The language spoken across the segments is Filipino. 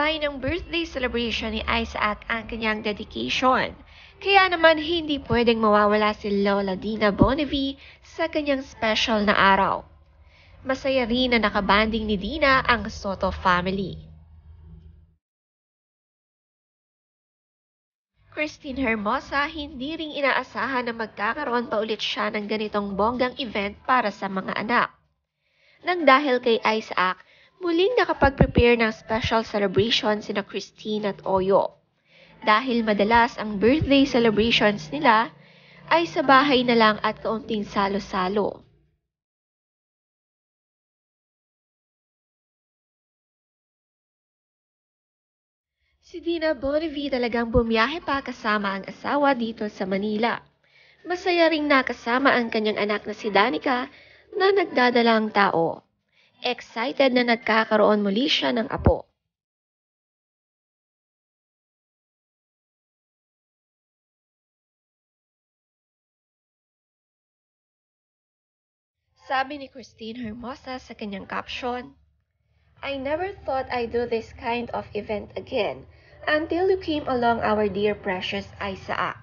kasabay ng birthday celebration ni Isaac ang kanyang dedication. Kaya naman hindi pwedeng mawawala si Lola Dina Bonnevie sa kanyang special na araw. Masaya rin na nakabanding ni Dina ang Soto family. Christine Hermosa, hindi ring inaasahan na magkakaroon pa ulit siya ng ganitong bonggang event para sa mga anak. Nang dahil kay Isaac, muling nakapag-prepare ng special celebration sina Christine at Oyo. Dahil madalas ang birthday celebrations nila ay sa bahay na lang at kaunting salo-salo. Si Dina Bonnevie talagang bumiyahe pa kasama ang asawa dito sa Manila. Masaya ring nakasama ang kanyang anak na si Danica na nagdadalang tao. Excited na nagkakaroon muli siya ng apo. Sabi ni Christine Hermosa sa kanyang caption, I never thought I'd do this kind of event again until you came along, our dear precious Isaac.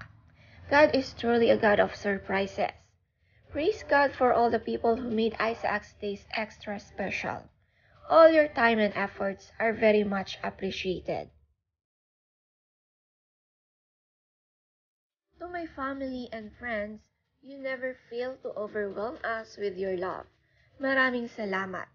God is truly a God of surprises. Praise God for all the people who made Isaac's days extra special. All your time and efforts are very much appreciated. To my family and friends, you never fail to overwhelm us with your love. Maraming salamat.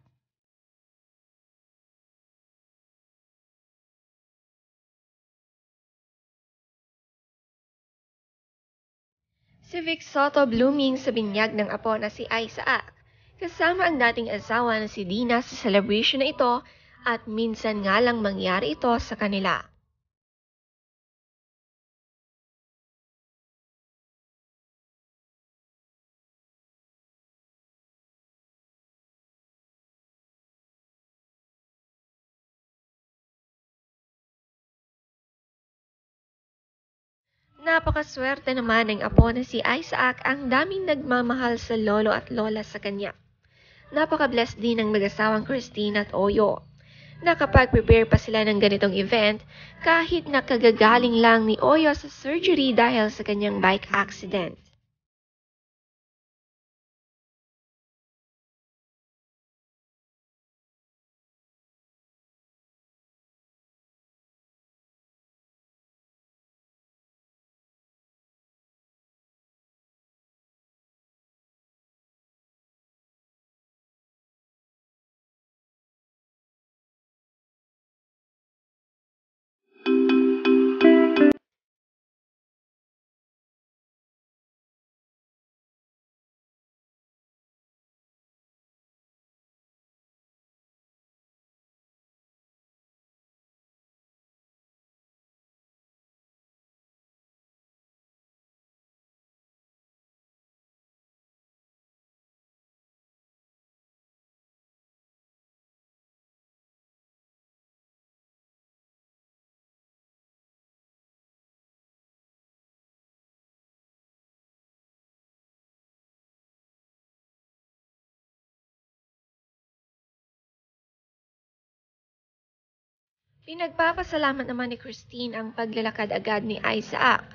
Si Vic Soto blooming sa binyag ng apo na si Isaac, kasama ang dating asawa na si Dina sa celebration na ito at minsan nga lang mangyari ito sa kanila. Napakaswerte naman ng apo na si Isaac, ang daming nagmamahal sa lolo at lola sa kanya. Napaka-blessed din ng mag-asawang Christine at Oyo. Nakapag-prepare pa sila ng ganitong event kahit nakagagaling lang ni Oyo sa surgery dahil sa kanyang bike accident. Pinagpapasalamat naman ni Christine ang paglalakad agad ni Isaac.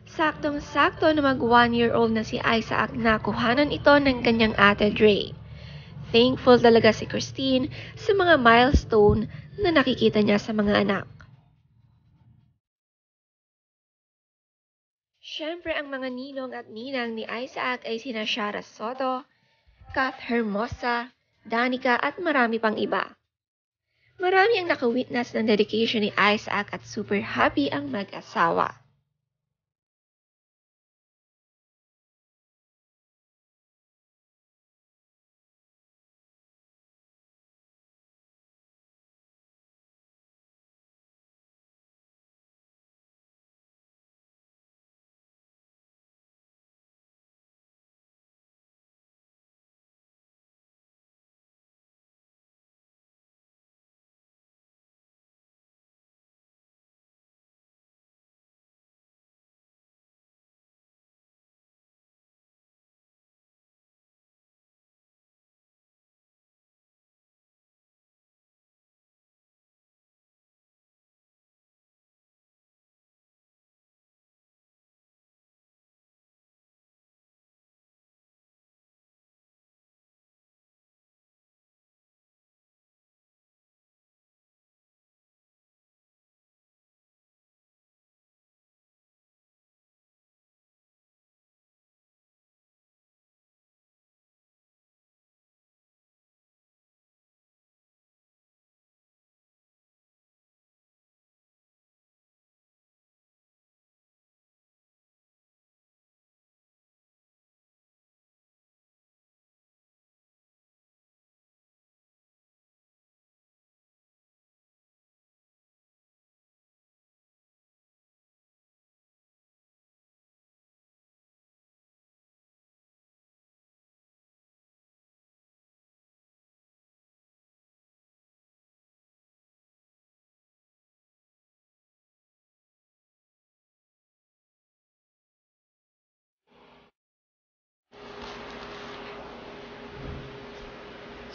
Saktong-sakto na mag 1-year-old na si Isaac na kuhanan ito ng kanyang ate Dre. Thankful talaga si Christine sa mga milestone na nakikita niya sa mga anak. Siyempre ang mga ninong at ninang ni Isaac ay sina Shara Soto, Kath Hermosa, Danica at marami pang iba. Marami ang nakawitness ng dedication ni Isaac at super happy ang mag-asawa.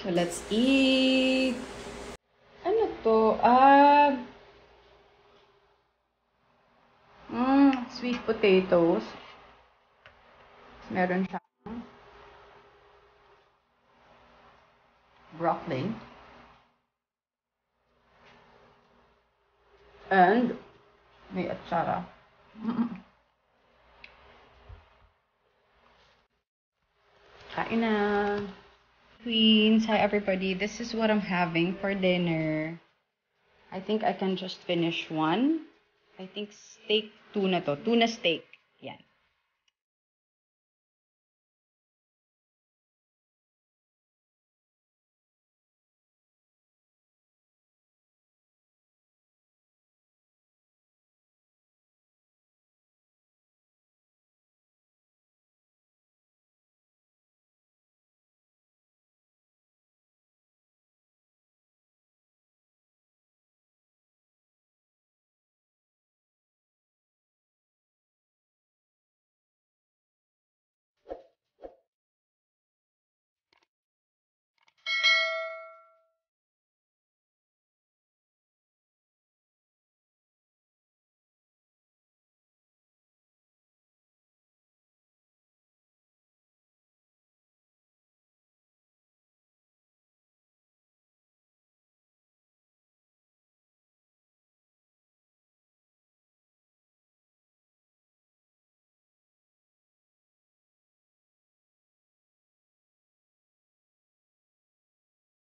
So, let's eat. Ano to? Sweet potatoes. Meron siyang broccoli. And may atsara. Kain na. Queens, hi everybody. This is what I'm having for dinner. I think I can just finish one. I think steak tuna to. Tuna steak.